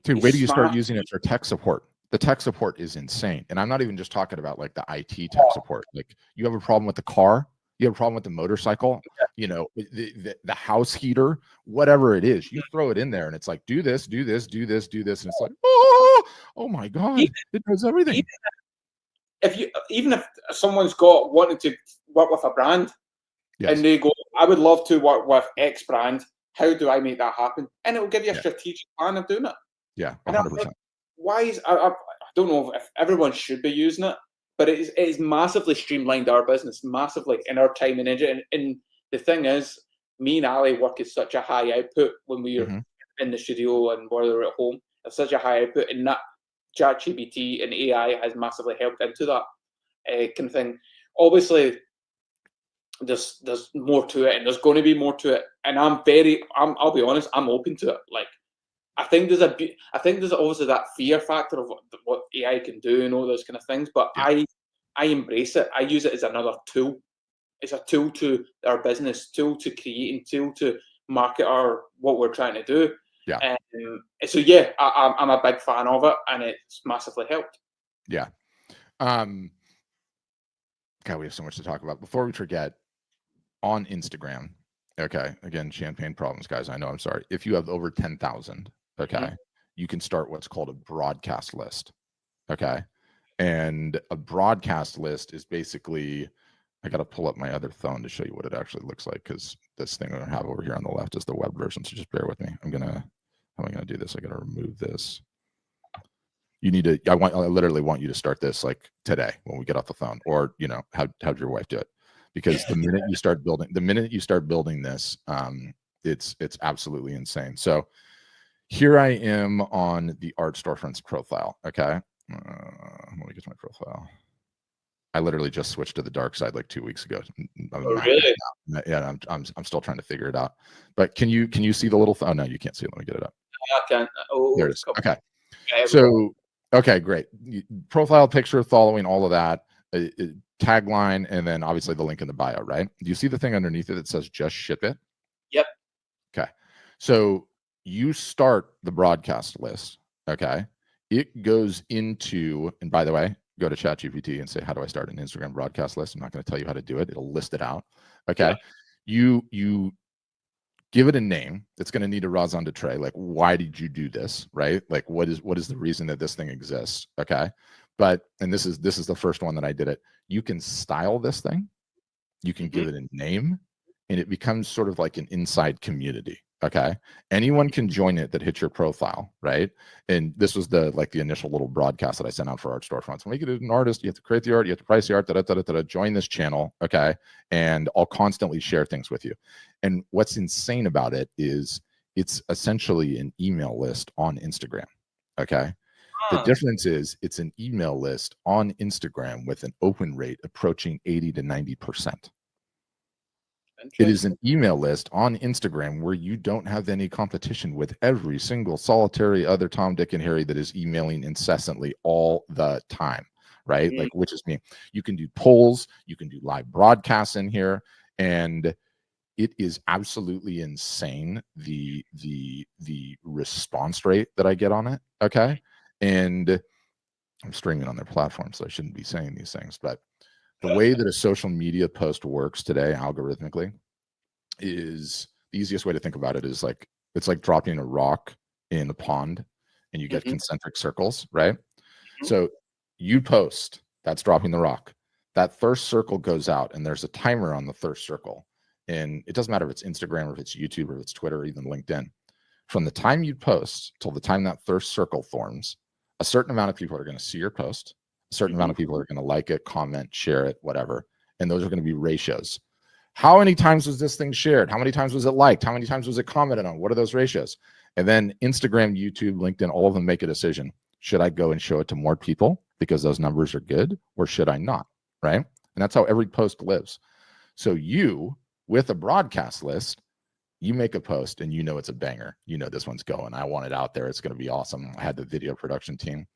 dude, wait till you start using it for tech support. The tech support is insane. And I'm not even just talking about like the IT tech support. Like you have a problem with the car, you have a problem with the motorcycle, the house heater, whatever it is, you throw it in there and it's like, do this, do this, do this, do this. And it's like, oh my God, it does everything. Even if someone's wanted to work with a brand, and they go, I would love to work with X brand. How do I make that happen? And it will give you a strategic plan of doing it. Yeah, 100%. I don't know if everyone should be using it, but it is massively streamlined our business, massively in our time and energy. And the thing is, me and Ali work at such a high output when we are in the studio and we're at home. It's such a high output, and that ChatGPT and AI has massively helped into that kind of thing. Obviously, there's more to it, and there's going to be more to it. And I'll be honest, I'm open to it. Like, I think there's obviously that fear factor of what AI can do and all those kind of things. But I embrace it. I use it as another tool. It's a tool to our business, tool to create, and tool to market what we're trying to do. Yeah. So I'm a big fan of it, and it's massively helped. Yeah. God, we have so much to talk about. Before we forget, on Instagram, okay, again, champagne problems, guys. I know, I'm sorry. If you have over 10,000, okay, you can start what's called a broadcast list. Okay. And a broadcast list is basically, I got to pull up my other phone to show you what it actually looks like, because this thing I have over here on the left is the web version. So just bear with me. how am I going to do this? I got to remove this. I literally want you to start this like today when we get off the phone, or, how'd your wife do it? Because the minute you start building this, it's absolutely insane. So here I am on the Art Storefronts profile. Okay. Let me get to my profile. I literally just switched to the dark side like 2 weeks ago. Really? Yeah, I'm still trying to figure it out. But can you see the little? Oh no, you can't see it. Let me get it up. I can't. Oh, There it is. Okay. yeah, So okay, great. Profile picture following all of that, tagline, and then obviously the link in the bio. Right? Do you see the thing underneath it that says "Just Ship It"? Yep. Okay. So you start the broadcast list. Okay. It goes into, and by the way, go to ChatGPT and say, how do I start an Instagram broadcast list? I'm not going to tell you how to do it. It'll list it out. Okay. Yeah. You give it a name. It's going to need a raison d'etre. Like, why did you do this? Right? Like, what is the reason that this thing exists? Okay. But, and this is the first one that I did it. You can style this thing. You can give it a name, and it becomes sort of like an inside community. Okay. Anyone can join it that hits your profile, right? And this was the initial little broadcast that I sent out for Art Storefronts. When you get an artist, you have to create the art, you have to price the art, join this channel. Okay. And I'll constantly share things with you. And what's insane about it is it's essentially an email list on Instagram. Okay. The difference is it's an email list on Instagram with an open rate approaching 80 to 90%. It is an email list on Instagram where you don't have any competition with every single solitary other Tom, Dick, and Harry that is emailing incessantly all the time, right? Like, which is me. You can do polls, you can do live broadcasts in here, and it is absolutely insane the response rate that I get on it. Okay. And I'm streaming on their platform, so I shouldn't be saying these things, but the way that a social media post works today algorithmically is the easiest way to think about it is like it's like dropping a rock in a pond and you get concentric circles, right? So you post, that's dropping the rock. That first circle goes out and there's a timer on the first circle. And it doesn't matter if it's Instagram or if it's YouTube or if it's Twitter or even LinkedIn. From the time you post till the time that first circle forms, a certain amount of people are going to see your post. A certain amount of people are going to like it, comment, share it, whatever. And those are going to be ratios. How many times was this thing shared? How many times was it liked? How many times was it commented on? What are those ratios? And then Instagram, YouTube, LinkedIn, all of them make a decision. Should I go and show it to more people because those numbers are good, or should I not? Right? And that's how every post lives. So you, with a broadcast list, you make a post and you know it's a banger. You know this one's going. I want it out there. It's going to be awesome. I had the video production team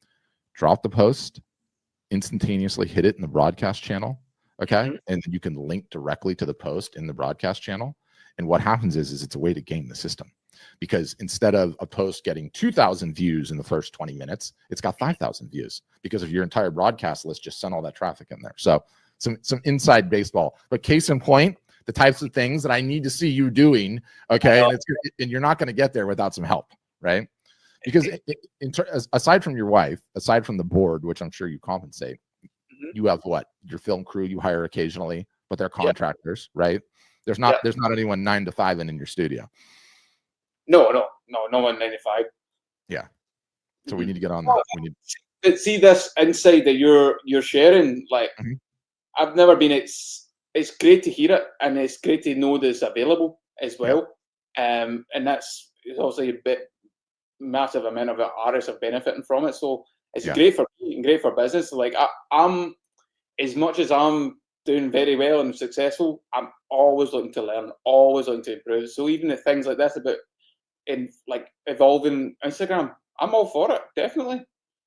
drop the post, instantaneously hit it in the broadcast channel. Okay. And you can link directly to the post in the broadcast channel. And what happens is it's a way to game the system, because instead of a post getting 2,000 views in the first 20 minutes, it's got 5,000 views because of your entire broadcast list just sent all that traffic in there. So some inside baseball, but case in point, the types of things that I need to see you doing. Okay. And you're not going to get there without some help. Right. Because aside from your wife, aside from the board, which I'm sure you compensate, you have what? Your film crew you hire occasionally, but they're contractors, right? There's not anyone 9 to 5 in your studio. No one 9 to 5. Yeah. So we need to get on that. We need to see this insight that you're sharing. Like, I've never been. It's great to hear it, and it's great to know that it's available as well. And that's obviously a bit massive amount of artists are benefiting from it. So it's great for me and great for business. Like I'm, as much as I'm doing very well and successful, I'm always looking to learn, always looking to improve. So even the things like this about evolving Instagram, I'm all for it. Definitely.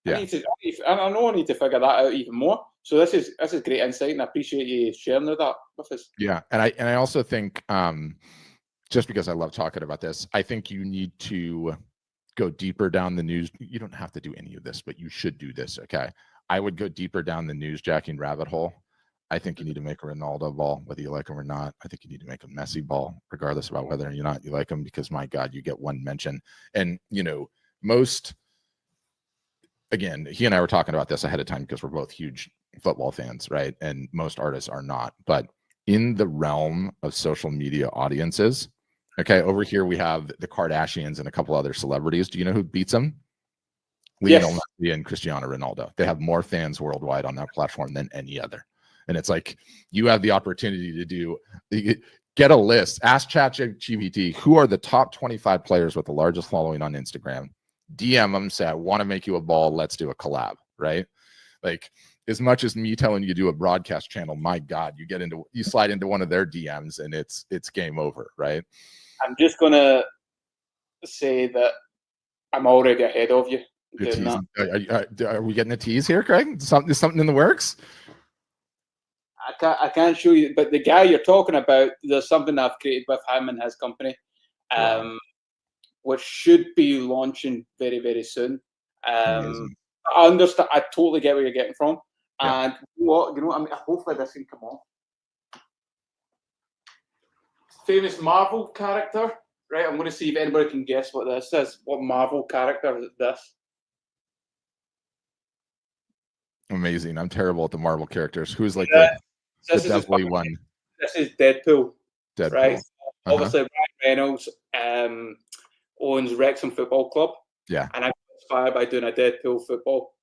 Yeah. I know I need to figure that out even more. So this is great insight, and I appreciate you sharing that with us. Yeah, and I also think just because I love talking about this, I think you need to go deeper down the news. You don't have to do any of this, but you should do this. Okay. I would go deeper down the newsjacking rabbit hole. I think you need to make a Ronaldo ball, whether you like him or not. I think you need to make a Messi ball, regardless about whether or not you like him, because my God, you get one mention. And, again, he and I were talking about this ahead of time because we're both huge football fans, right? And most artists are not. But in the realm of social media audiences, okay, over here we have the Kardashians and a couple other celebrities. Do you know who beats them? Lionel Messi and Cristiano Ronaldo. They have more fans worldwide on that platform than any other. And it's like, you have the opportunity to get a list, ask ChatGPT, who are the top 25 players with the largest following on Instagram? DM them, say, I want to make you a ball. Let's do a collab, right? Like, as much as me telling you to do a broadcast channel, my God, you slide into one of their DMs and it's game over, right? I'm just going to say that I'm already ahead of you. Are we getting a tease here, Craig? Something in the works? I can't show you, but the guy you're talking about, there's something I've created with him and his company, which should be launching very, very soon. I understand. I totally get where you're getting from. Yeah. And what I mean, hopefully this can come off. Famous Marvel character, right? I'm going to see if anybody can guess what this is. What Marvel character is this? Amazing. I'm terrible at the Marvel characters. Who's like the deadly one? This is Deadpool. Right? Obviously, Ryan Reynolds owns Wrexham Football Club. Yeah. And I got inspired by doing a Deadpool football.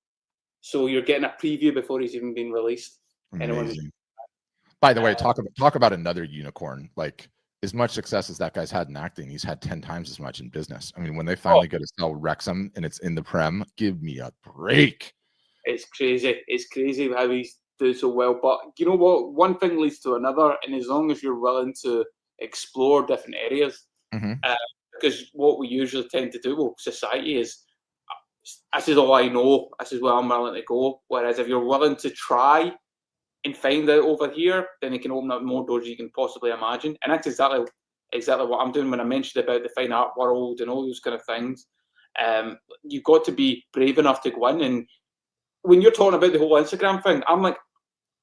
So you're getting a preview before he's even been released. Amazing. By the way, talk about another unicorn. Like, as much success as that guy's had in acting, he's had 10 times as much in business. I mean, when they finally go to sell Wrexham and it's in the Prem, give me a break. It's crazy. It's crazy how he's doing so well. But you know what? One thing leads to another. And as long as you're willing to explore different areas, because what we usually tend to do with society is, this is all I know, this is where I'm willing to go. Whereas if you're willing to try and find out over here, then it can open up more doors you can possibly imagine. And that's exactly what I'm doing when I mentioned about the fine art world and all those kind of things. You've got to be brave enough to go in. And when you're talking about the whole Instagram thing, I'm like,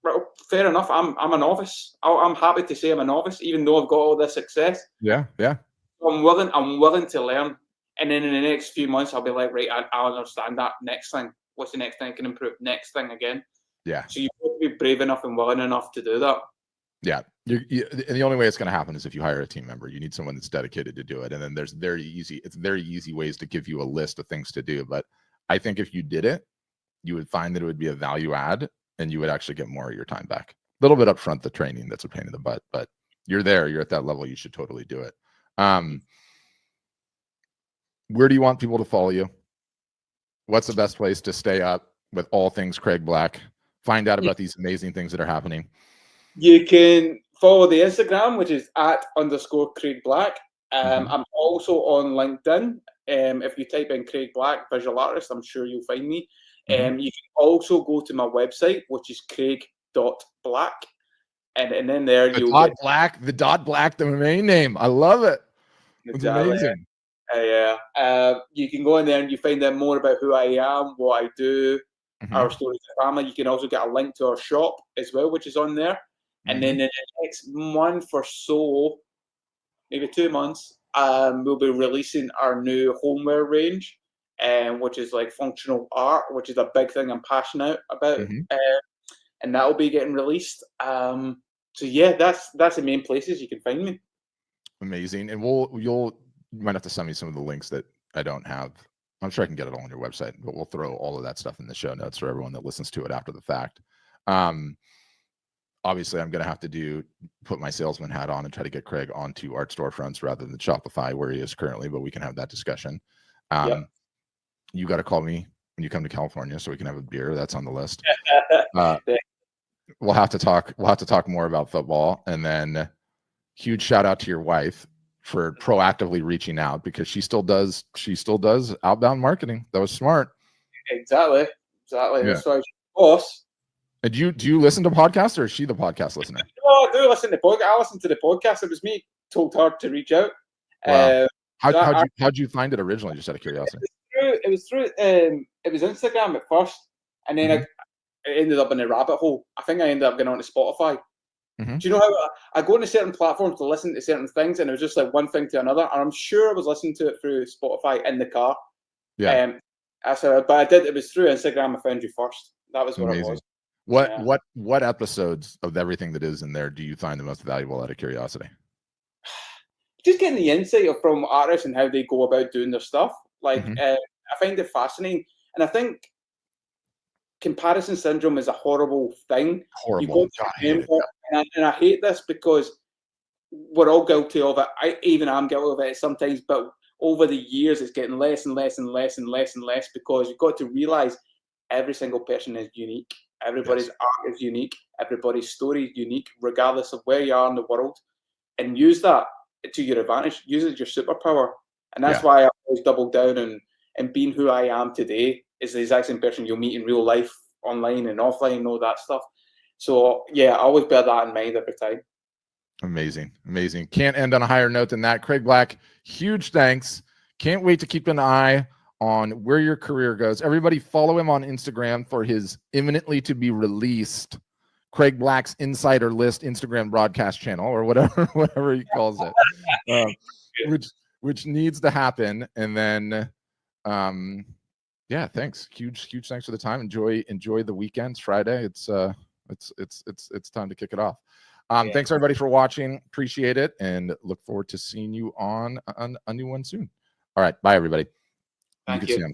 well, fair enough. I'm a novice. I'm happy to say I'm a novice, even though I've got all this success. Yeah. I'm willing to learn. And then in the next few months, I'll be like, right, I understand that. Next thing. What's the next thing I can improve? Next thing again. Yeah. So you've got to be brave enough and willing enough to do that. Yeah. And the only way it's going to happen is if you hire a team member. You need someone that's dedicated to do it. And then it's very easy ways to give you a list of things to do. But I think if you did it, you would find that it would be a value add and you would actually get more of your time back. A little bit up front, the training, that's a pain in the butt, but you're there, you're at that level, you should totally do it. Where do you want people to follow you? What's the best place to stay up with all things Craig Black? Find out about these amazing things that are happening. You can follow the Instagram, which is @_Craig Black. I'm also on LinkedIn. If you type in Craig Black, visual artist, I'm sure you'll find me. You can also go to my website, which is craig.black. And then there the dot black, the main name. I love it. It's amazing. You can go in there and you find out more about who I am, what I do, our stories of family. You can also get a link to our shop as well, which is on there. And then in the next month or so, maybe 2 months, we'll be releasing our new homeware range, which is like functional art, which is a big thing I'm passionate about. And that'll be getting released. So yeah, that's the main places you can find me. Amazing. And you might have to send me some of the links that I don't have. I'm sure I can get it all on your website, but we'll throw all of that stuff in the show notes for everyone that listens to it after the fact. Obviously, I'm going to have to put my salesman hat on and try to get Craig onto Art Storefronts rather than Shopify where he is currently, but we can have that discussion. You got to call me when you come to California so we can have a beer. That's on the list. We'll have to talk more about football. And then huge shout out to your wife for proactively reaching out, because she still does outbound marketing. That was smart. Exactly. Yeah. That's why she's boss. And do you listen to podcasts, or is she the podcast listener? Oh, I do listen to podcasts. I listen to the podcast. It was me told her to reach out. Wow. How'd you find it originally, just out of curiosity? It was Instagram at first, and then I ended up in a rabbit hole. I think I ended up going on to Spotify. Do you know how I go into certain platforms to listen to certain things, and it was just like one thing to another, and I'm sure I was listening to it through Spotify in the car. Yeah. But I did. It was through Instagram. I found you first. That was what it was. What episodes of everything that is in there do you find the most valuable, out of curiosity? Just getting the insight from artists and how they go about doing their stuff. Like I find it fascinating, and I think comparison syndrome is a horrible thing. Horrible. God, I hate it. And I hate this because we're all guilty of it. Even I'm guilty of it sometimes, but over the years, it's getting less and less and less and less and less, because you've got to realize every single person is unique. Everybody's art is unique. Everybody's story is unique, regardless of where you are in the world. And use that to your advantage. Use it as your superpower. And that's why I always double down and being who I am today is the exact same person you'll meet in real life, online and offline, and all that stuff. So yeah, I always bear that in mind every time. Amazing. Amazing. Can't end on a higher note than that. Craig Black, huge thanks. Can't wait to keep an eye on where your career goes. Everybody follow him on Instagram for his imminently to be released Craig Black's Insider List Instagram broadcast channel, or whatever he calls it, which needs to happen. And then, yeah, thanks. Huge thanks for the time. Enjoy the weekends. Friday. It's time to kick it off. Thanks everybody for watching. Appreciate it, and look forward to seeing you on a new one soon. All right, bye everybody. Thank you.